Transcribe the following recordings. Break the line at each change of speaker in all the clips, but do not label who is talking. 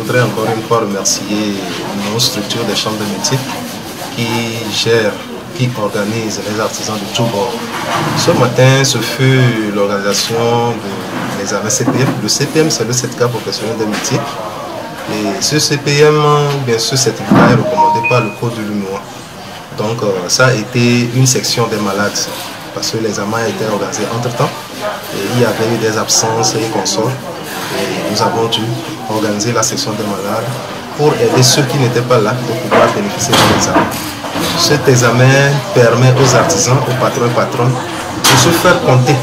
voudrais encore une fois remercier nos structures des chambres de métier qui gèrent, qui organisent les artisans de tous bords. Ce matin, ce fut l'organisation de l'examen CPM. Le CPM, c'est le certificat professionnel des métiers. Et ce CPM, bien sûr, certificat est recommandé par le Code de l'UMOA. Donc, ça a été une section des malades, parce que l'examen a été organisé entre-temps. Et il y avait eu des absences et consorts. Et nous avons dû organiser la section des malades pour aider ceux qui n'étaient pas là de pouvoir bénéficier de l'examen. Cet examen permet aux artisans, aux patrons et patronnes de se faire compter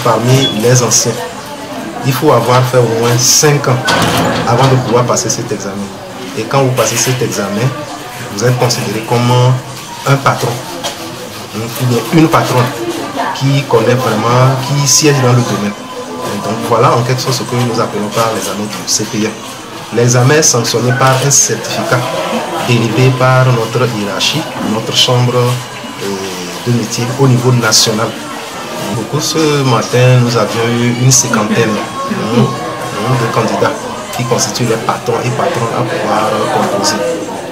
parmi les anciens. Il faut avoir fait au moins 5 ans avant de pouvoir passer cet examen. Et quand vous passez cet examen, vous êtes considéré comme un patron. Une patronne qui connaît vraiment, qui siège dans le domaine. Et donc voilà en quelque sorte ce que nous appelons par l'examen du CPM. L'examen est sanctionné par un certificat délivré par notre hiérarchie, notre chambre de métier au niveau national. Donc, ce matin, nous avions eu une cinquantaine de candidats qui constituent les patrons et patronnes à pouvoir composer.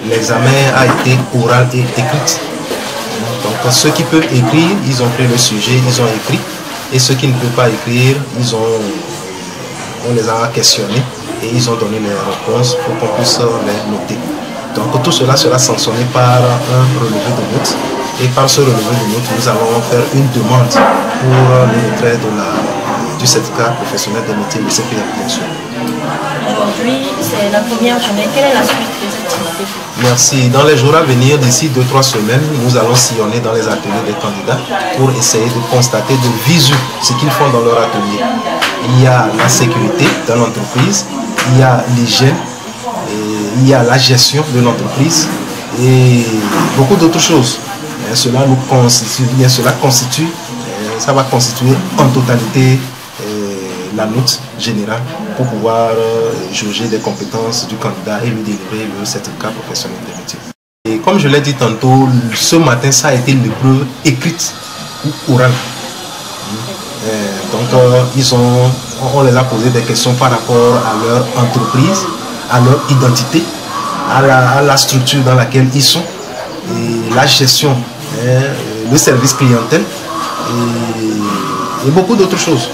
L'examen a été oral et écrit. Donc ceux qui peuvent écrire, ils ont pris le sujet, ils ont écrit. Et ceux qui ne peuvent pas écrire, on les a questionnés et ils ont donné les réponses pour qu'on puisse les noter. Donc tout cela sera sanctionné par un relevé de notes. Et par ce relevé de notes, nous allons faire une demande pour le retrait du certificat professionnel des métiers du CPM, bien sûr.
Aujourd'hui, c'est la première journée. Quelle est la suite des activités?
Merci. Dans les jours à venir, d'ici 2-3 semaines, nous allons sillonner dans les ateliers des candidats pour essayer de constater de visu ce qu'ils font dans leur atelier. Il y a la sécurité dans l'entreprise, il y a l'hygiène, il y a la gestion de l'entreprise et beaucoup d'autres choses. Cela va constituer en totalité la note générale pour pouvoir juger des compétences du candidat et lui délivrer le certificat professionnel des métiers. Et comme je l'ai dit tantôt, ce matin, ça a été l'épreuve écrite ou orale. Donc, on les a posé des questions par rapport à leur entreprise, à leur identité, à la structure dans laquelle ils sont, et la gestion, le service clientèle et beaucoup d'autres choses.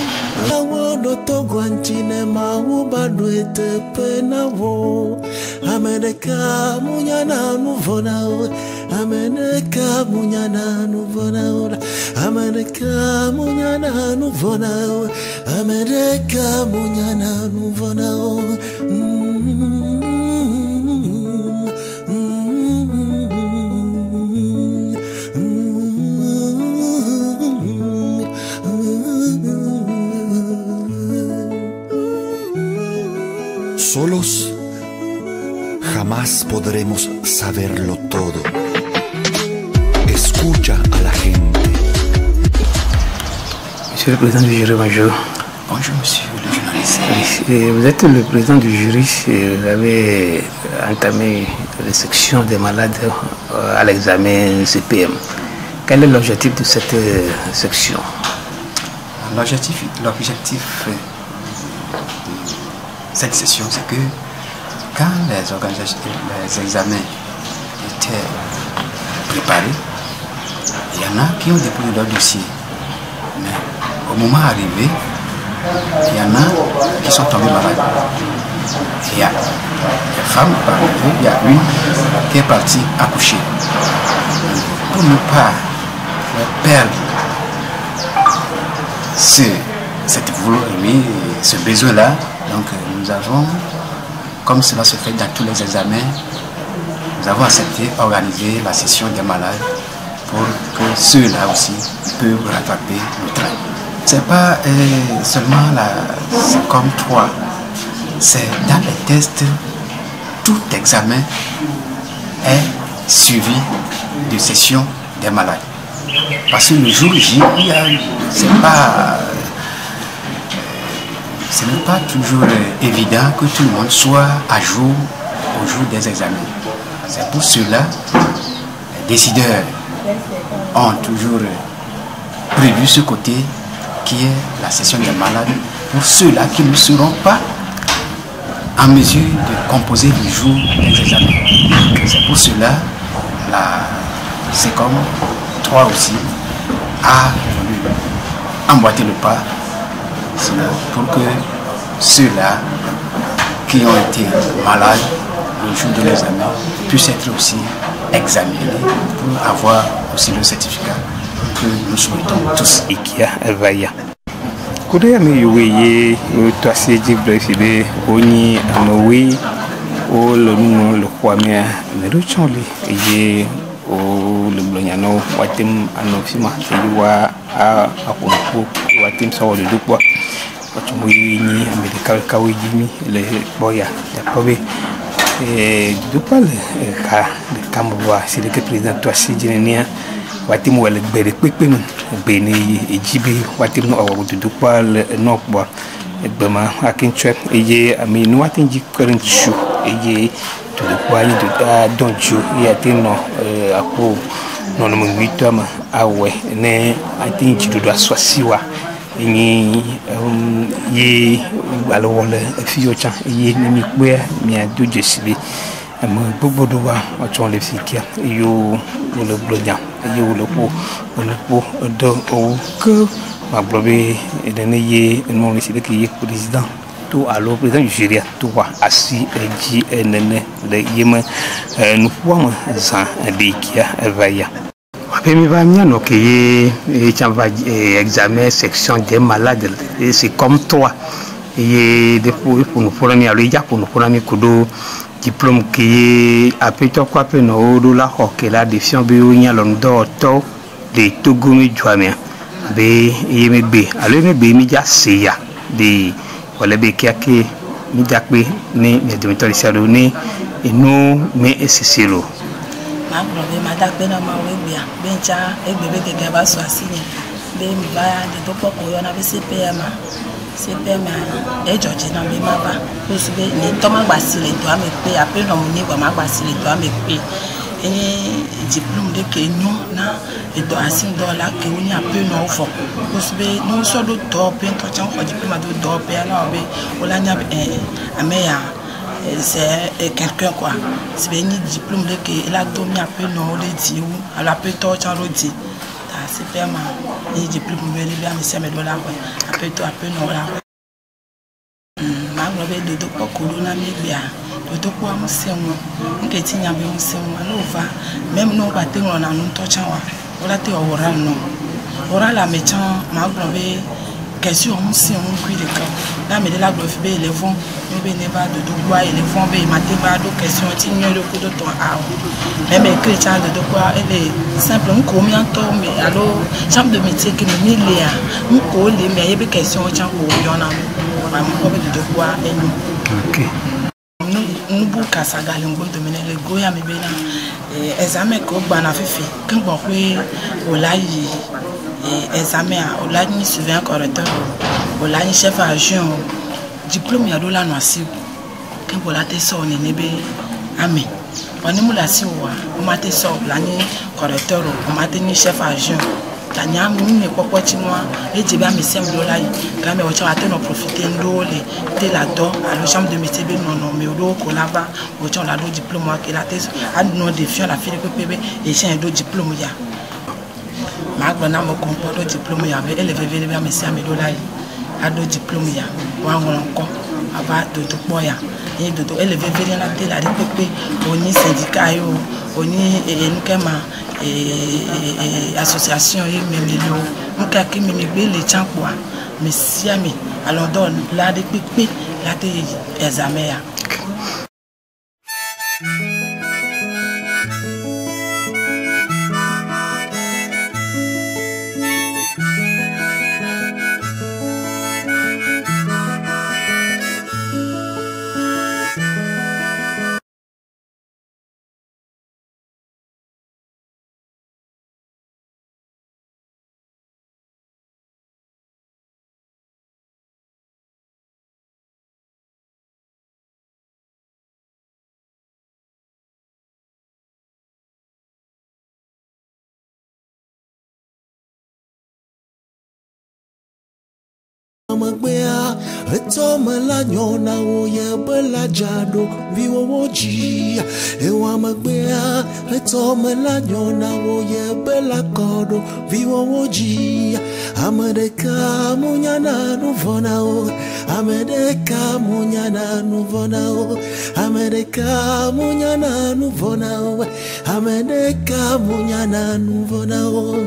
Solos jamás podremos saberlo todo. Escucha a la gente.
Monsieur le président du jury, bonjour.
Bonjour monsieur le journaliste.
Vous êtes le président du jury, vous avez entamé les sections des malades à l'examen CPM. Quel est l'objectif de cette section?
L'objectif de cette session, c'est que quand les examens étaient préparés, il y en a qui ont déposé leur dossier. Mais au moment arrivé, il y en a qui sont tombés malades. Il y a des femmes, il y a une qui est partie accoucher. Pour ne pas perdre cette volonté, ce besoin-là, donc nous avons, comme cela se fait dans tous les examens, nous avons accepté organiser la session des malades pour que ceux-là aussi peuvent rattraper le train. C'est pas seulement c'est comme 3, c'est dans les tests, tout examen est suivi de session des malades. Parce que le jour J, ce n'est pas toujours évident que tout le monde soit à jour au jour des examens. C'est pour cela que les décideurs ont toujours prévu ce côté qui est la session des malades pour ceux-là qui ne seront pas en mesure de composé du jour des examens. C'est pour cela c'est comme toi aussi a voulu emboîter le pas pour que ceux-là qui ont été malades le jour de l'examen puissent être aussi examinés pour avoir aussi le certificat que nous souhaitons tous.
Kuda mi yuwe to aseji brefide oni anowe o le numo le kwamia ne ruchonli ye o le blonyano watim anofima yiwa a akonko watim sawo de dukwa watum ni amerika kawe jimi le boya da pobe dukwa le ka de kamwa c'est le président to aseji nenia watim wala gbere pepe mun beni ejibe watim no awu dukwa le nokwa egbema akinchwe eye ami no watin ji current show eye to dukwa ni donjo ya tino apo no no mwito ma awe ne atin ji do aswasiwa ni ye alowole fiyo chan eye ni mi pe mi adoje sibe ama gbogbo do wa ọtún le fi kíá yo le blojan yo le po do o que ma blobe edene ye no le sile ki président to alo président Nigeria to wa asi eji enene le yema nu poama za de kíá evaya après mi va mia no que ye chava examen section des malades et c'est comme toi et depuis pour nous pour mi alo ya pour nous pour mi kudo diplôme qui a pu to quoi pe no do la hoke la défiant be onya lon do to de togo mi joamia be yeme be alo me be mi ja seya de wala be kiake mi jakpe ni me de mitori salo ni enu me esisiro
ma problème ma dakpe na ma we bia bencha egbebe gege ba so asini be mi ba de to poko yo na be CPM CPM et George na me maba parce que les Thomas Basile doit me payer après non ni wa ma Basile doit me payer et diplôme de que non na et doit asin dollar que on y a peu non fort parce que non so do top en toi ko diplôme do top et alors be on a nya ameya c'est quelqu'un quoi c'est bien diplôme de que la do mi a peu non le dit ou alors peu toi chan lo dit c'est vraiment et diplôme me le bien mais c'est me dollar un peu non là ma globe de ko corona mi bia de ko am senwo nke tinya be senwo na ova même non ba te ngona no to chan wa ola te ora no ora la mechan ma globe question on si on cuit de cas na me de la globe be les fonds me be ne ba de quoi et les fonds be ma te ba do question tinyo de ko do ton a même chrétien de quoi elle est simple on combien temps mais alors chambre de métier que me lea on ko le mais y a be question chan ko yo na de quoi et nous nous bouka sagali ngo dominer le goya me bena examen ko gba na fifi kan gbo pe o la yi examen o la ni suivant correcteur o la ni chef adjoint diplôme ya do la no asi kan bo la te so ni nebe ami oni mu la si wa o ma te so la ni correcteur o ma te ni chef adjoint tanya mi popo chinois et je ba me sem do la yi quand me o cha ate no profiter ndo le te la do à la chambre de métier be non mais do ko la ba o cha la do diplôme ke la te a no défiant la fille pépé et j'ai un do diplôme ya ma gbona mo compo do diplôme ya be ele veve be me sem do la yi a do diplôme ya wa ngon ko aba do to po ya et do ele veve la te la pépé oni syndicat yo oni enkema association et memelo muka ki mi gbe le champo mi siami alors don la de pipi la te examen ya
Magbea, etomela nyona oye bela jado viwo woji. Ewa magbea, etomela nyona oye bela kodo viwo woji. Amedeka munyana nuvona o, amedeka munyana nuvona o, amedeka munyana nuvona o, amedeka munyana nuvona o.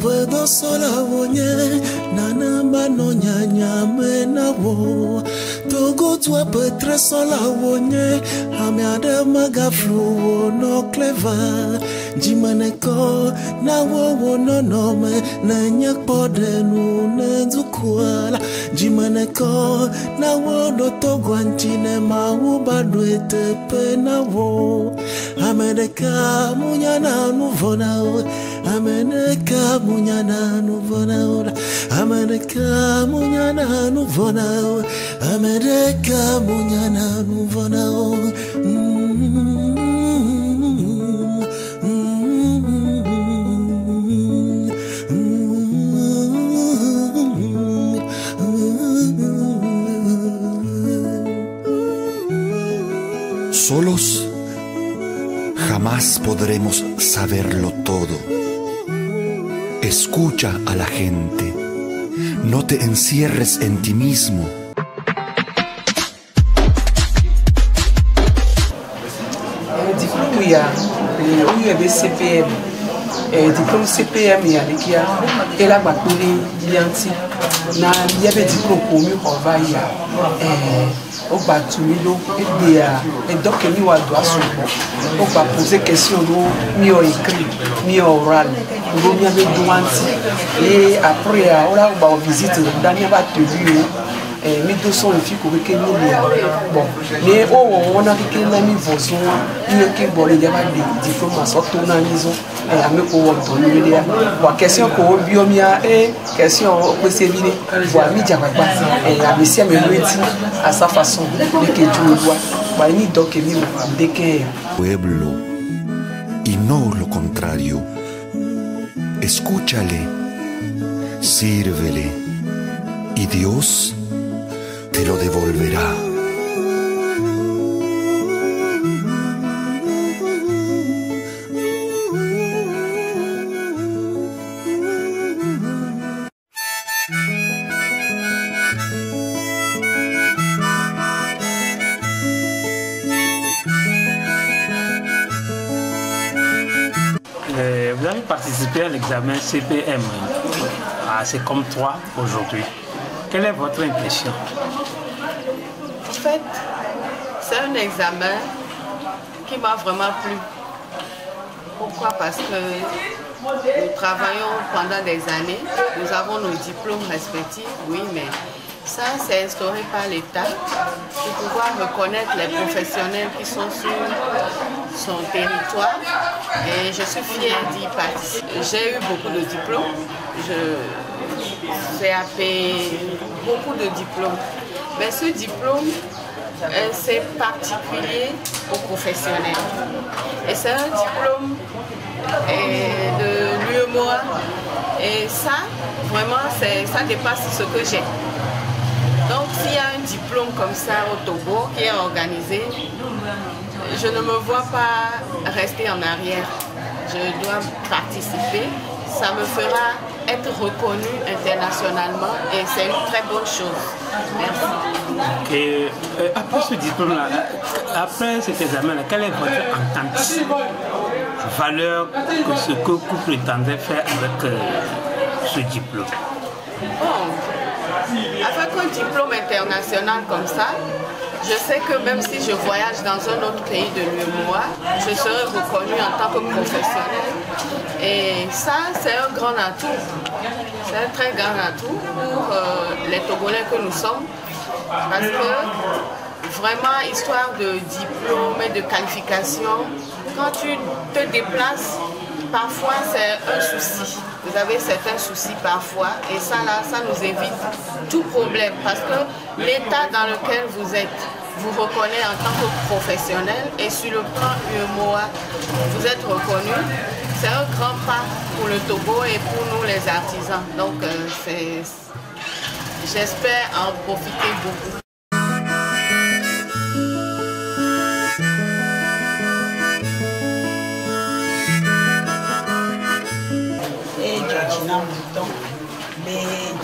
Pedo sola wonye nana mano nyanya mena wo togo tua petre sola wonye ame ade magaflu no clever jimaneko na wo no nome na nyak podenu nenzukuala jimaneko na wo do togo antine ma wo badwete pe na wo amedeka munyana nuvona o ameneka munyana nuvona ora ameneka munyana nuvona ora ameneka munyana nuvona ora
Solos jamás podremos saberlo todo. Escucha a la gente. No te encierres en ti mismo.
Diplôme ya CPM. Diplôme CPM ya likia. Ela batuli yanti. Na yabe diplôme komi kovaya. O batumilo et donc ni wa doit souvent on va poser question mi o écrit mi oral on mi avec douanti et après on va visiter dernier va te vu mi 200 filles que bon mais on a que na mi voisin il que bon il y a des diplômes sortent na maison et ame ko wonto ni dia wa question ko biomia et question ko sevine wa mi jababa et a monsieur me luiti à sa façon de que tu vois wa ni donc mi de que
pueblo y no lo contrario. Escúchale, sírvele y Dios te lo devolverá.
Vous avez participé à l'examen CPM. C'est comme 3 aujourd'hui. Quelle est votre impression?
En fait, c'est un examen qui m'a vraiment plu. Pourquoi? Parce que nous travaillons pendant des années, nous avons nos diplômes respectifs, oui, mais ça, c'est instauré par l'État pour pouvoir reconnaître les professionnels qui sont sur son territoire. Et je suis fière d'y participer. J'ai eu beaucoup de diplômes. J'ai appris beaucoup de diplômes. Mais ce diplôme, c'est particulier aux professionnels. Et c'est un diplôme de l'UEMOA. Et ça, vraiment, ça dépasse ce que j'ai. Donc, s'il y a un diplôme comme ça au Togo qui est organisé, je ne me vois pas rester en arrière. Je dois participer. Ça me fera être reconnue internationalement et c'est une très bonne chose. Merci.
Et après ce diplôme-là, après cet examen-là, quelle est votre entente, valeur que ce que vous prétendez faire avec ce diplôme?
Bon, avec un diplôme international comme ça, je sais que même si je voyage dans un autre pays de l'UEMOA, je serai reconnue en tant que professionnelle. Et ça, c'est un grand atout. C'est un très grand atout pour les Togolais que nous sommes. Parce que vraiment, histoire de diplôme et de qualification, quand tu te déplaces parfois c'est un souci. Vous avez certains soucis parfois et ça là, ça nous évite tout problème parce que l'état dans lequel vous êtes vous reconnaît en tant que professionnel et sur le plan UEMOA, vous êtes reconnu. C'est un grand pas pour le Togo et pour nous les artisans. Donc j'espère en profiter beaucoup.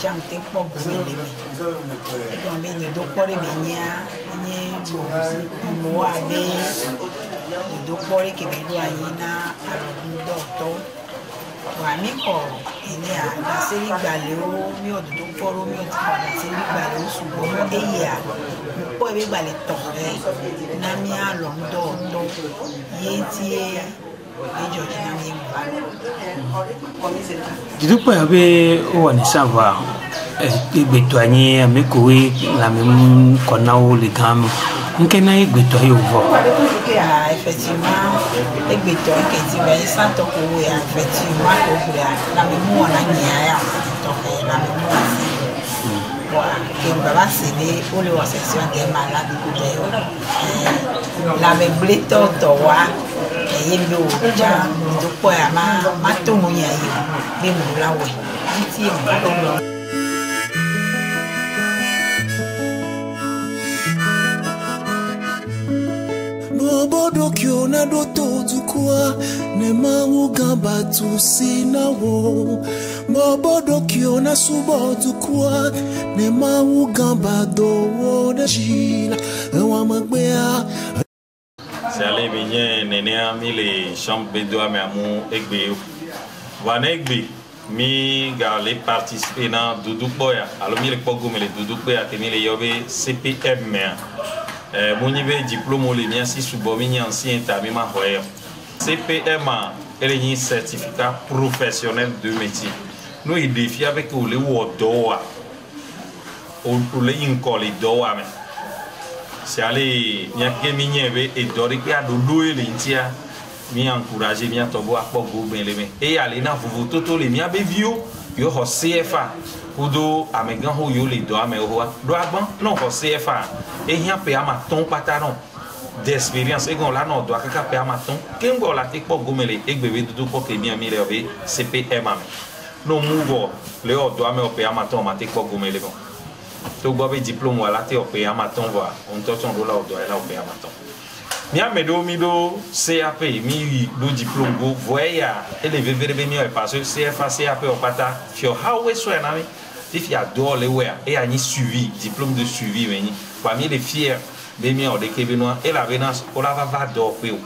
Jante po buzele me ego me ni do pore me nya ni mo abe ni do pore ke me do ayina do to wa mi ko ni a da se ri gbale o mi o do poro mi o ti da se ri gbale o subo mo eye a po e gbale to na mi a lo do to ye ti
du coup, on savoir bétoigner à mes couilles, la même qu'on a ou les gammes. On peut y bétoyer au vent.
Effectivement, les bétoirs qui sont sans toco, effectivement, la même on a nié, donc la même voilà, qui va céder pour les section des malades, la même bléton, toi. Yendo ja do po ya ma to mo ya yi be mo la we ti e mo lo
no bodo kyo na do to tukua ne ma wo gamba tu sina wo mo bodo kyo na subo tukua ne ma wo gamba do wo de jila e wa magbe a
c'est allé bien néné ami les chambres bédo à mon egbe wana egbe mi gale participer dans doudou boya alors mi le pogo me le doudou boya tenir le yobe CPM mon niveau diplôme le mien si subo mi ancien ta mi ma hoye CPM elle est un certificat professionnel de métier nous il défi avec le wodoa ou le inkoli doa mais c'est allé bien que mignonne et doré qui a de l'eau et l'intia mi encourager mi atobo à pogo ben les mais et aller na vous toto les mi abe vieux yo ho CFA kudo amegan ho yo le do ame ho do agban non ho CFA et rien pe amaton pataron d'expérience et gon là non do akaka pe amaton kengo la te pogo mele e bebe dudu ko ke mi ami le be CPM non mouvo le o do ame o pe amaton ma te pogo mele bon to bobe diplôme wala te opé amaton va on toton do la o do la opé amaton mi amedo mi do CAP mi do diplôme go voya élevé verbe mi parce que CFA CAP o pata fio how so na mi ti fia do le we e ani suivi diplôme de suivi veni parmi les fiers de mi o de kebenoa et la venance o la va do pe o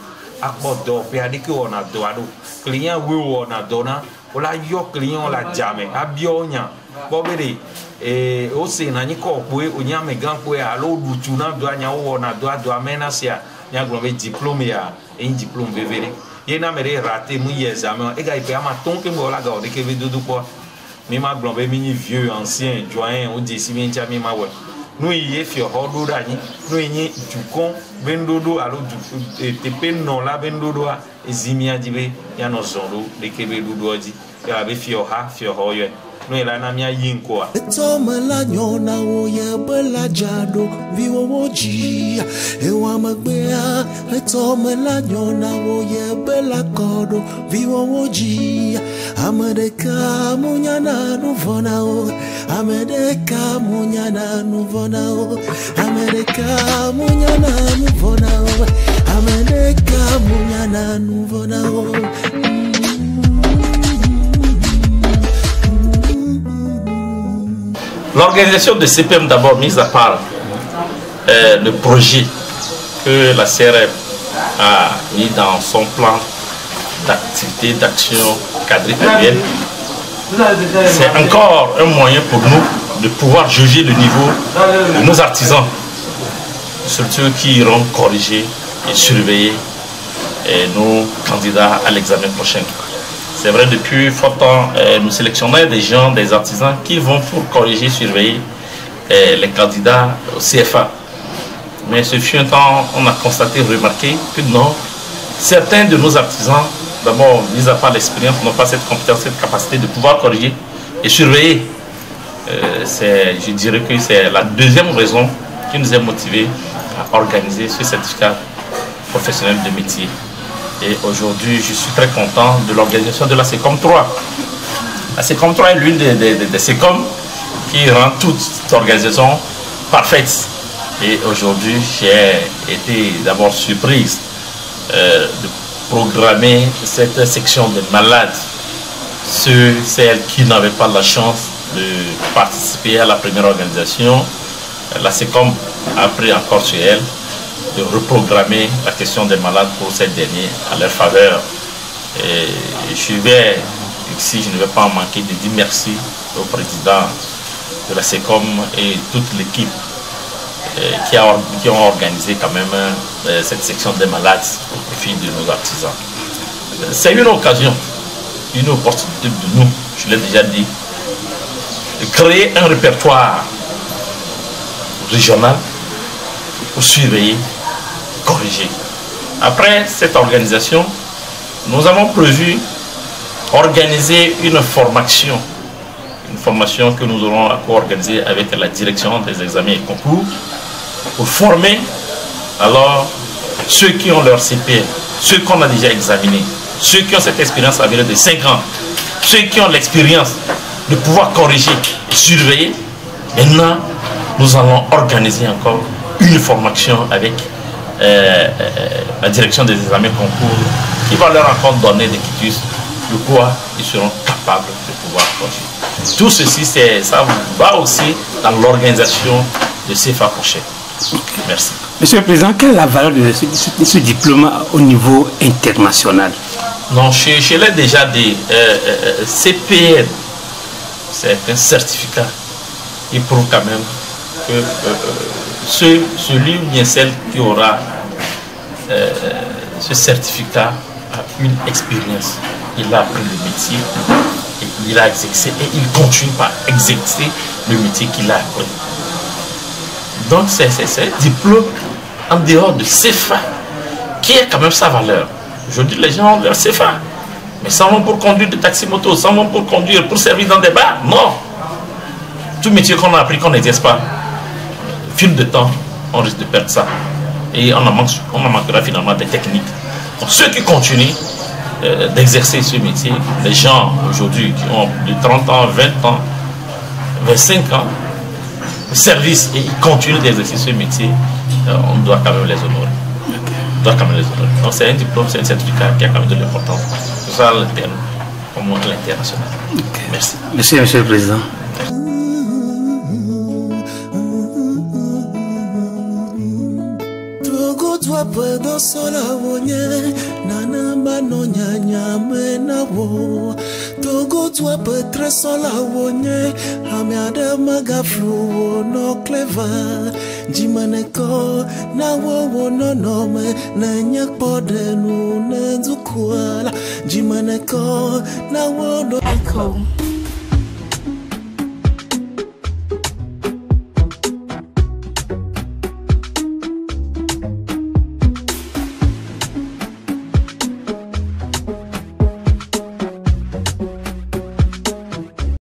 akbo do pe adi ke ona do ado client we ona dona o la yo client la jamais abionya bobere e o se na ni ko pe o nya me gan pe alo dutu na do anya wo na do amena sia nya glo be diplôme ya e diplôme bevere ye na mere raté mu examen e ga ipe ama ton ke mo la ga o de ke be dudu po mi ma glo be mi vieux ancien joint o di si mi ntia mi ma we no ye fi ho do da ni no yin jukon bendodo alo du tepe no la bendodo a ezimia dibe ya no zondo de ke be dudu oji ya be fi ho yo no ila na mia yinko a
toma la nyona wo ye bela jado viwo woji e wa magbea toma la nyona wo ye bela kodo viwo woji amadeka munyana nuvona o amadeka munyana nuvona o amadeka munyana nuvona o amadeka munyana nuvona o.
L'organisation de CPM d'abord, mise à part le projet que la CRM a mis dans son plan d'activité, d'action quadriennale, c'est encore un moyen pour nous de pouvoir juger le niveau de nos artisans, surtout qui iront corriger et surveiller nos candidats à l'examen prochain. C'est vrai, depuis fort temps, nous sélectionnons des gens, des artisans qui vont pour corriger, surveiller les candidats au CFA. Mais ce fut un temps, on a constaté, remarqué que non, certains de nos artisans d'abord, mis à part l'expérience, n'ont pas cette compétence, cette capacité de pouvoir corriger et surveiller. Je dirais que c'est la deuxième raison qui nous a motivés à organiser ce certificat professionnel de métier. Et aujourd'hui, je suis très content de l'organisation de la SECOM 3. La SECOM 3 est l'une des SECOM qui rend toute cette organisation parfaite. Et aujourd'hui, j'ai été d'abord surprise de programmer cette section de malades, celles qui n'avaient pas la chance de participer à la première organisation. La SECOM a pris encore sur elle de reprogrammer la question des malades pour ces derniers à leur faveur. Et je vais, ici, je ne vais pas en manquer de dire merci au président de la SECOM et toute l'équipe qui ont organisé quand même cette section des malades au profit de nos artisans. C'est une occasion, une opportunité de nous, je l'ai déjà dit, de créer un répertoire régional pour surveiller, corriger. Après cette organisation, nous avons prévu organiser une formation que nous aurons co-organisée avec la direction des examens et concours pour former alors ceux qui ont leur CPM, ceux qu'on a déjà examinés, ceux qui ont cette expérience avérée de 5 ans, ceux qui ont l'expérience de pouvoir corriger et surveiller. Maintenant, nous allons organiser encore une formation avec la direction des examens concours qui va leur encore donner des quitus de quoi ils seront capables de pouvoir corriger. Tout ceci, ça va aussi dans l'organisation de CFA prochaine. Merci.
Monsieur le Président, quelle est la valeur de ce diplôme au niveau international?
Non, je l'ai déjà dit, CPN, c'est un certificat qui prouve quand même que celui ou bien celle qui aura ce certificat a une expérience. Il a appris le métier, et il a exercé et il continue par exercer le métier qu'il a appris. Donc c'est un diplôme en dehors de CFA qui a quand même sa valeur. Aujourd'hui, les gens ont leur CFA, mais s'en vont pour conduire des taxis-motos, s'en vont pour conduire, pour servir dans des bars. Non. Tout métier qu'on a appris, qu'on n'exerce pas, au fil de temps, on risque de perdre ça. Et on en manquera finalement des techniques. Donc ceux qui continuent d'exercer ce métier, les gens aujourd'hui qui ont de 30 ans, 20 ans, 25 ans, de service et ils continuent d'exercer ce métier, on doit quand même les honorer. On doit quand même les honorer. Donc c'est un diplôme, c'est un certificat qui a quand même de l'importance. C'est ça l'interne, comme l'international.
Okay.
Merci.
Merci, Monsieur le Président.
Pedo sola wonye nanamba no nyanya menawo togo tua petre sola wonye amiade magaflu no clever jimaneko na wo no nome na nyakpode nu na zukwala jimaneko na wo no